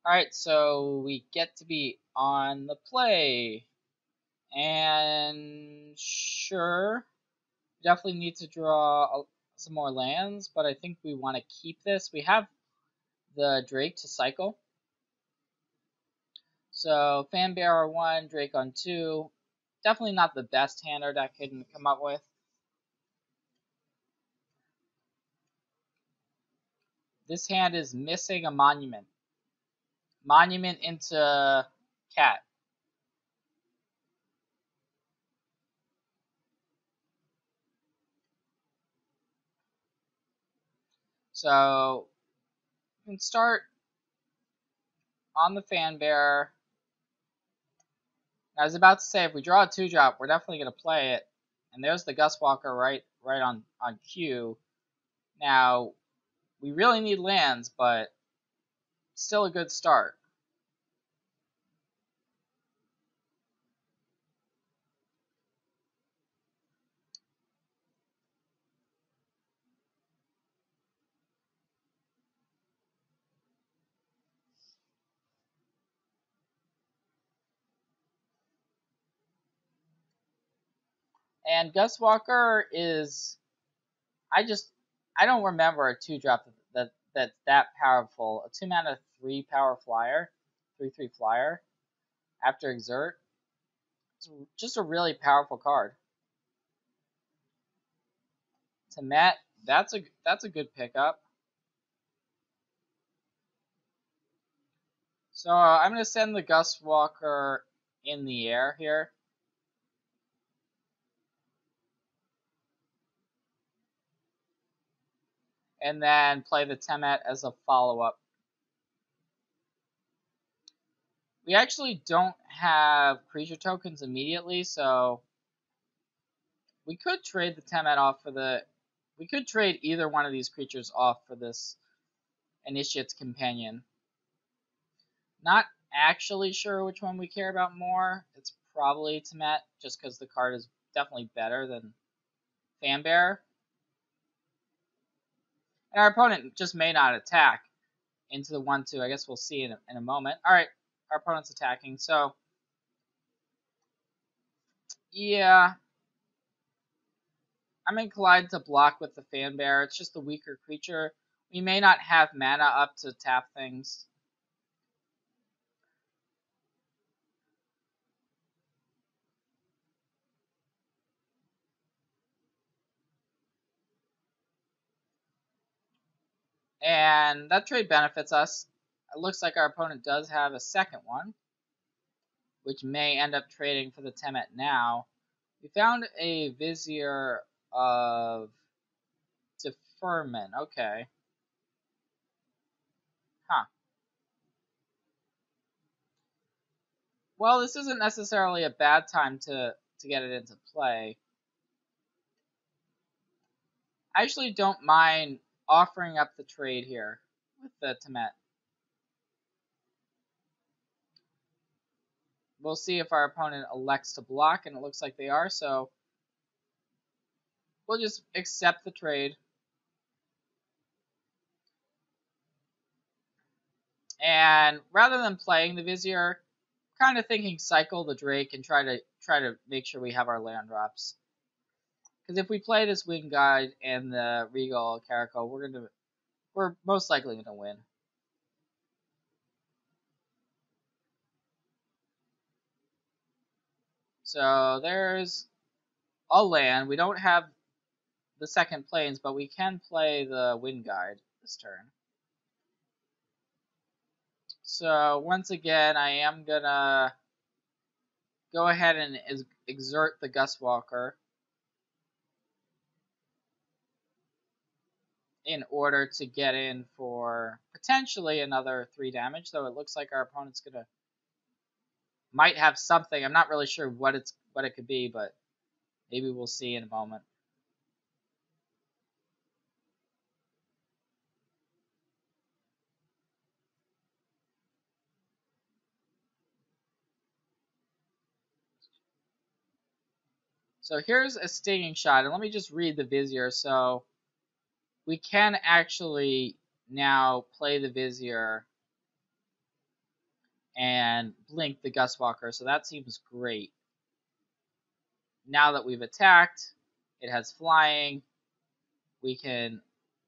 Alright, so we get to be on the play. And sure, definitely need to draw some more lands, but I think we want to keep this. We have the Drake to cycle. So Fanbearer 1, Drake on 2. Definitely not the best hand our deck can come up with. This hand is missing a monument. Monument into cat. So we can start on the Fanbearer. I was about to say, if we draw a 2-drop, we're definitely going to play it. And there's the Gustwalker right on cue. Now, we really need lands, but still a good start. And Gustwalker is, I don't remember a 2-drop that's that powerful. A 2-mana 3-power flyer, 3/3 flyer after Exert. It's just a really powerful card. Temet, that's a good pickup. So I'm going to send the Gustwalker in the air here. And then play the Temet as a follow-up. We actually don't have creature tokens immediately, so we could trade the Temet off for the... We could trade either one of these creatures off for this Initiate's Companion. Not actually sure which one we care about more. It's probably Temet, just because the card is definitely better than Fanbearer. And our opponent just may not attack into the 1/2. I guess we'll see in a moment. Alright, our opponent's attacking, so... Yeah. I'm inclined to block with the Fanbearer. It's just a weaker creature. We may not have mana up to tap things. And that trade benefits us. It looks like our opponent does have a second one, which may end up trading for the Temet now. We found a Vizier of Deferment. Okay. Huh. Well, this isn't necessarily a bad time to get it into play. I actually don't mind offering up the trade here with the Temet. We'll see if our opponent elects to block, and it looks like they are, so we'll just accept the trade. And rather than playing the Vizier, kind of thinking cycle the Drake and try to make sure we have our land drops. Because if we play this Wing Guide and the Regal Caracal, we're most likely gonna win. So there's a land. We don't have the second plains, but we can play the Wind Guide this turn. So once again, I am gonna go ahead and exert the Gustwalker in order to get in for potentially another 3 damage, though it looks like our opponent's might have something. I'm not really sure what it could be, but maybe we'll see in a moment. So here's a Stinging Shot, and let me just read the Vizier. So we can actually now play the Vizier and blink the Gustwalker, so that seems great. Now that we've attacked, it has flying. We can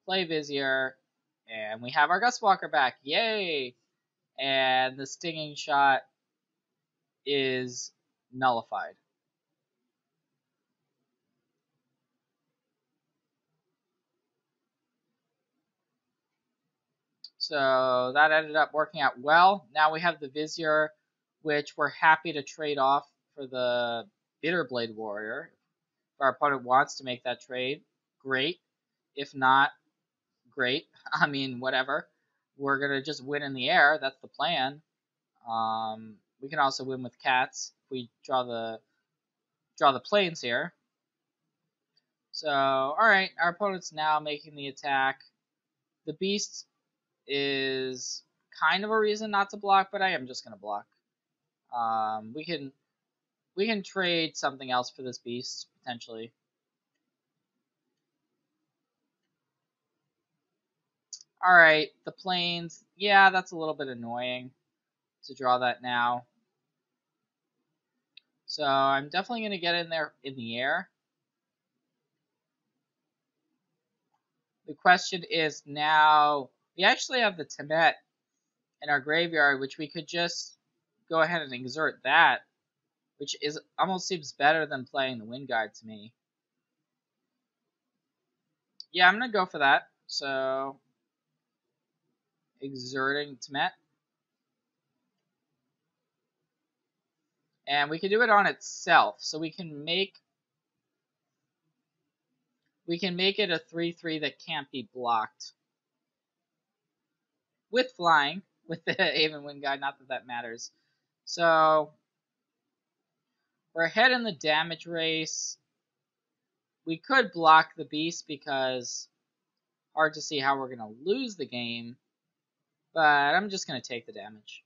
play Vizier, and we have our Gustwalker back. Yay! And the Stinging Shot is nullified. So that ended up working out well. Now we have the Vizier, which we're happy to trade off for the Bitterblade Warrior. If our opponent wants to make that trade, great. If not, great. I mean, whatever. We're going to just win in the air. That's the plan. We can also win with cats if we draw the planes here. So, alright, our opponent's now making the attack. The beast is kind of a reason not to block, but I am just going to block. We can trade something else for this beast, potentially. Alright, the planes. Yeah, that's a little bit annoying to draw that now. So I'm definitely going to get in there in the air. The question is now, we actually have the Temet in our graveyard, which we could just go ahead and exert that, which is almost seems better than playing the Wind Guide to me. Yeah, I'm going to go for that. So, exerting Temet. And we can do it on itself. So we can make it a 3/3 that can't be blocked. With flying, with the Aven Wind Guide, not that that matters. So, we're ahead in the damage race. We could block the beast because hard to see how we're going to lose the game. But I'm just going to take the damage.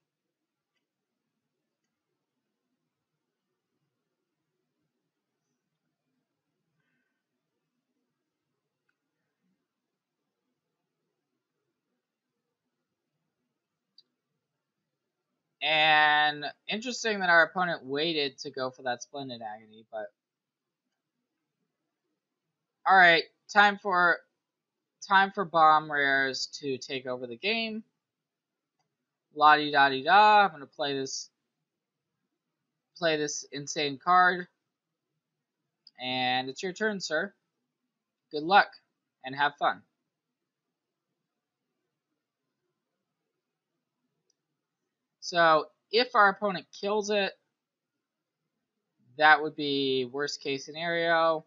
And interesting that our opponent waited to go for that Splendid Agony, but alright, time for bomb rares to take over the game. La-di-da-di-da. I'm gonna play this insane card. And it's your turn, sir. Good luck and have fun. So if our opponent kills it, that would be worst case scenario.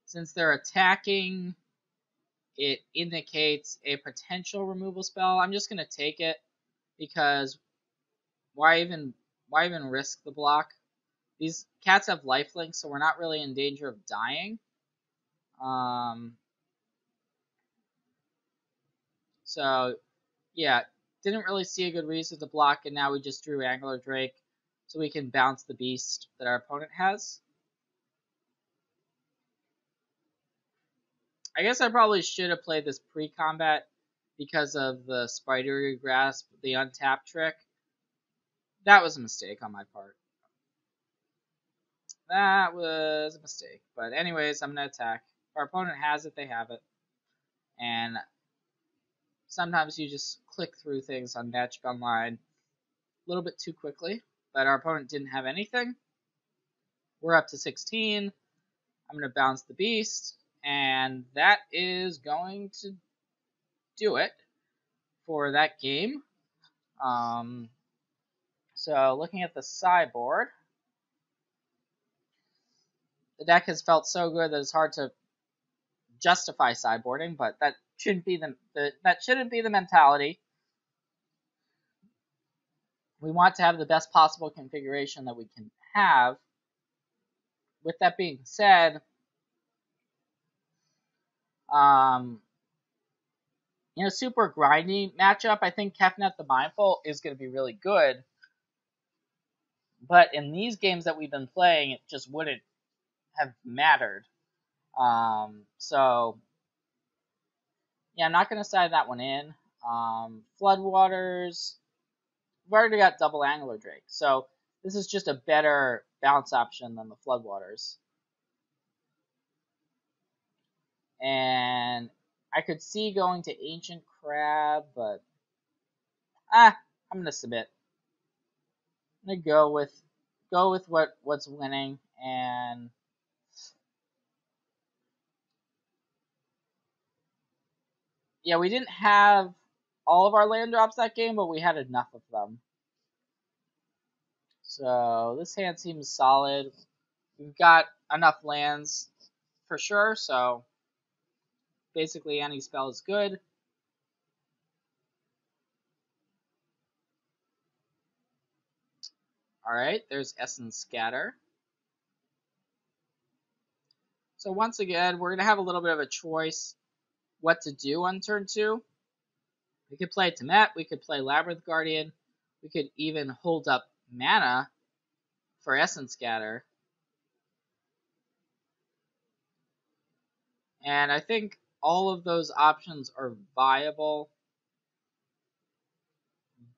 Since they're attacking, it indicates a potential removal spell. I'm just going to take it because why even risk the block? These cats have lifelink, so we're not really in danger of dying. So, yeah, didn't really see a good reason to block, and now we just drew Angler Drake so we can bounce the beast that our opponent has. I guess I probably should have played this pre-combat because of the Spidery Grasp, the untap trick. That was a mistake on my part. That was a mistake. But anyways, I'm going to attack. If our opponent has it, they have it. And sometimes you just click through things on Magic Online a little bit too quickly. But our opponent didn't have anything. We're up to 16. I'm going to bounce the beast. And that is going to do it for that game. So looking at the sideboard, the deck has felt so good that it's hard to justify sideboarding, but that shouldn't be the mentality. We want to have the best possible configuration that we can have. With that being said, super grindy matchup. I think Kefnet the Mindful is going to be really good. But in these games that we've been playing, it just wouldn't have mattered. So, yeah, I'm not going to side that one in. Floodwaters. We've already got double Angler Drake, so this is just a better bounce option than the Floodwaters. And I could see going to Ancient Crab, but I'm gonna submit. I'm gonna go with what's winning, and yeah, we didn't have all of our land drops that game, but we had enough of them. So this hand seems solid. We've got enough lands for sure, so basically any spell is good. Alright, there's Essence Scatter. So once again, we're going to have a little bit of a choice what to do on turn 2. We could play Temet, we could play Labyrinth Guardian, we could even hold up mana for Essence Scatter. And I think all of those options are viable,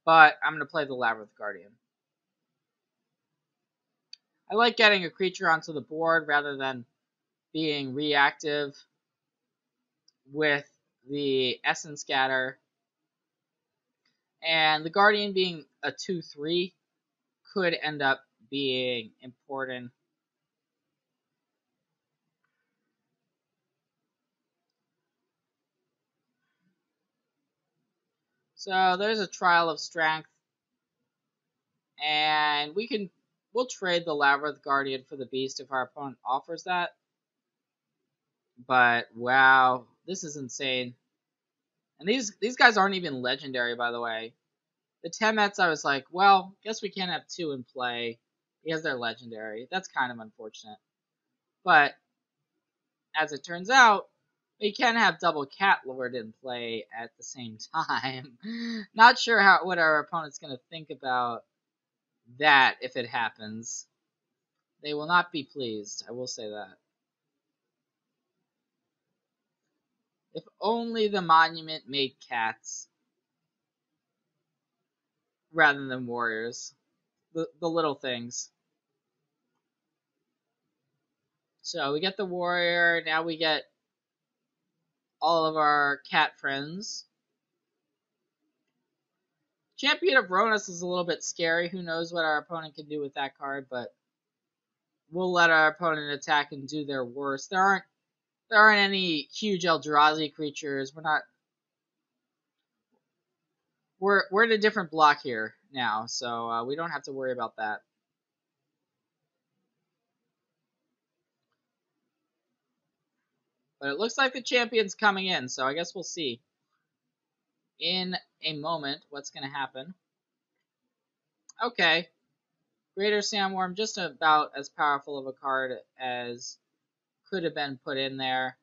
but I'm going to play the Labyrinth Guardian. I like getting a creature onto the board rather than being reactive with the Essence Scatter. And the Guardian being a 2/3 could end up being important. So there's a Trial of Strength. And we'll trade the Labyrinth Guardian for the Beast if our opponent offers that. But wow, this is insane. And these guys aren't even legendary, by the way. The Temets, I was like, well, guess we can't have 2 in play because they're legendary. That's kind of unfortunate. But as it turns out, we can have double Cat Lord in play at the same time. Not sure what our opponent's going to think about that if it happens. They will not be pleased, I will say that. If only the monument made cats rather than warriors. The little things. So we get the warrior, now we get all of our cat friends. Champion of Ronus is a little bit scary. Who knows what our opponent can do with that card, but we'll let our opponent attack and do their worst. There aren't any huge Eldrazi creatures. We're in a different block here now, so we don't have to worry about that. But it looks like the champion's coming in, so I guess we'll see in a moment what's going to happen. Okay. Greater Sandworm, just about as powerful of a card as could have been put in there.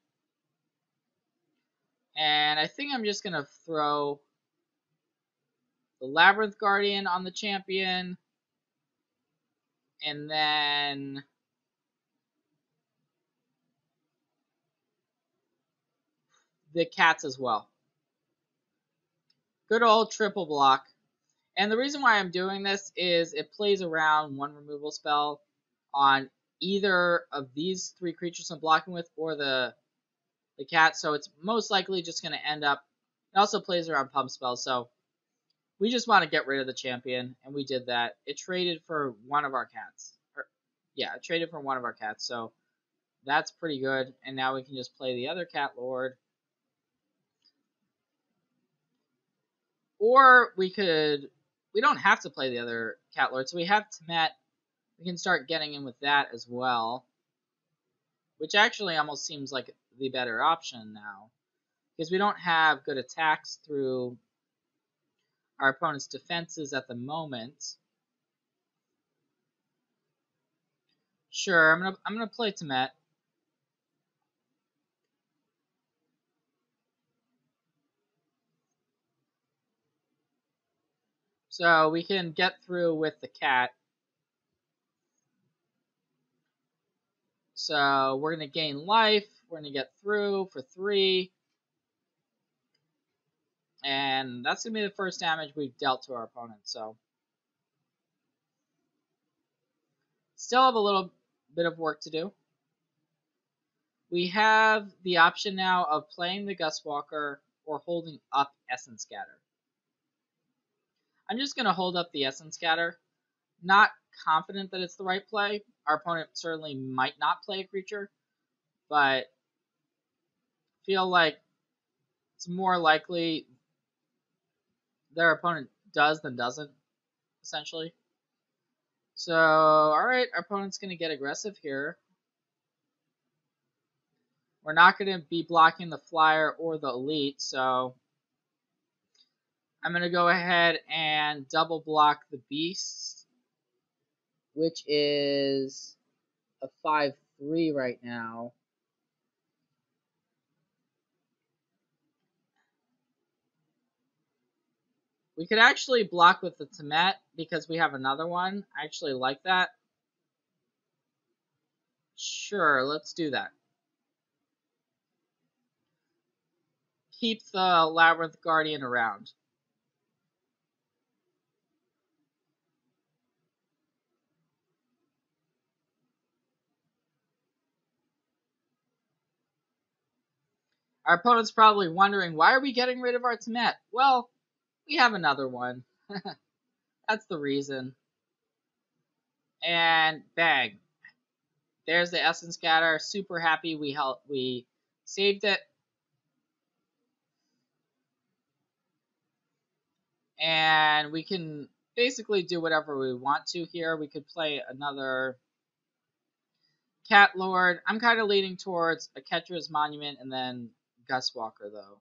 And I think I'm just going to throw the Labyrinth Guardian on the champion. And then the cats as well. Good old triple block. And the reason why I'm doing this is it plays around 1 removal spell on either of these 3 creatures I'm blocking with or the cat. So it's most likely just going to end up. It also plays around pump spells. So we just want to get rid of the champion, and we did that. It traded for one of our cats. Yeah, it traded for one of our cats. So that's pretty good. And now we can just play the other cat lord. Or we don't have to play the other cat lord. So we have Temet. We can start getting in with that as well. Which actually almost seems like the better option now. Because we don't have good attacks through our opponent's defenses at the moment. Sure, I'm gonna play Temet. So we can get through with the cat. So we're gonna gain life. We're gonna get through for 3. And that's going to be the first damage we've dealt to our opponent. So still have a little bit of work to do. We have the option now of playing the Gustwalker or holding up Essence Scatter. I'm just going to hold up the Essence Scatter. Not confident that it's the right play. Our opponent certainly might not play a creature, but feel like it's more likely their opponent does than doesn't, essentially. So, alright, our opponent's going to get aggressive here. We're not going to be blocking the Flyer or the Elite, so I'm going to go ahead and double block the Beast, which is a 5/3 right now. We could actually block with the Temet because we have another one. I actually like that. Sure, let's do that. Keep the Labyrinth Guardian around. Our opponent's probably wondering, why are we getting rid of our Temet? Well, we have another one. That's the reason. And bang. There's the Essence Scatter. Super happy we saved it. And we can basically do whatever we want to here. We could play another Cat Lord. I'm kind of leaning towards a Catcher's Monument and then Gustwalker, though.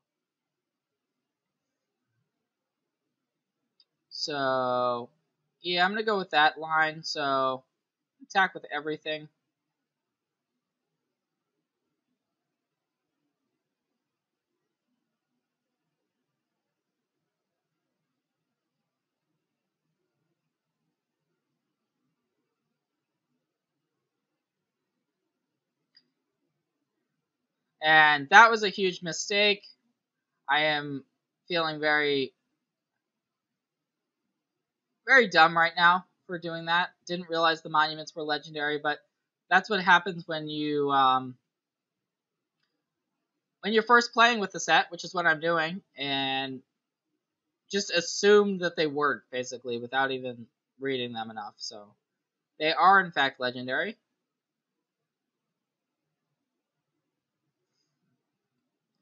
So, yeah, I'm going to go with that line. So, attack with everything. And that was a huge mistake. I am feeling very, very dumb right now for doing that. Didn't realize the monuments were legendary, but that's what happens when you're first playing with the set, which is what I'm doing, and just assume that they weren't, basically, without even reading them enough. So they are, in fact, legendary.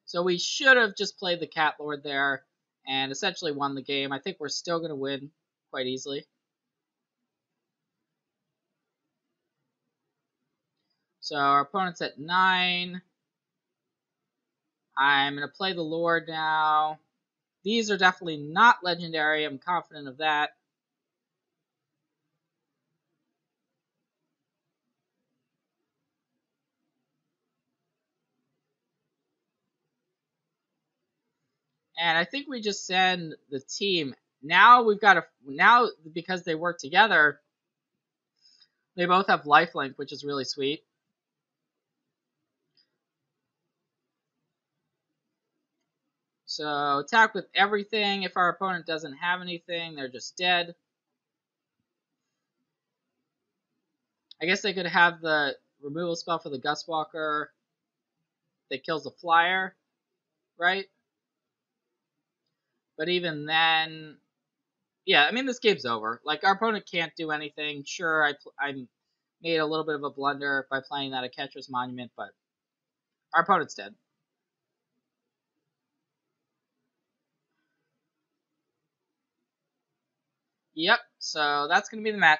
So we should have just played the Cat Lord there and essentially won the game. I think we're still going to win quite easily. So our opponent's at 9. I'm going to play the Lord now. These are definitely not legendary. I'm confident of that. And I think we just send the team. Now we've got now because they work together, they both have lifelink, which is really sweet. So attack with everything. If our opponent doesn't have anything, they're just dead. I guess they could have the removal spell for the Gustwalker that kills the Flyer, right? But even then, yeah, I mean, this game's over. Like, our opponent can't do anything. Sure, I made a little bit of a blunder by playing that a Catcher's Monument, but our opponent's dead. Yep, so that's going to be the match.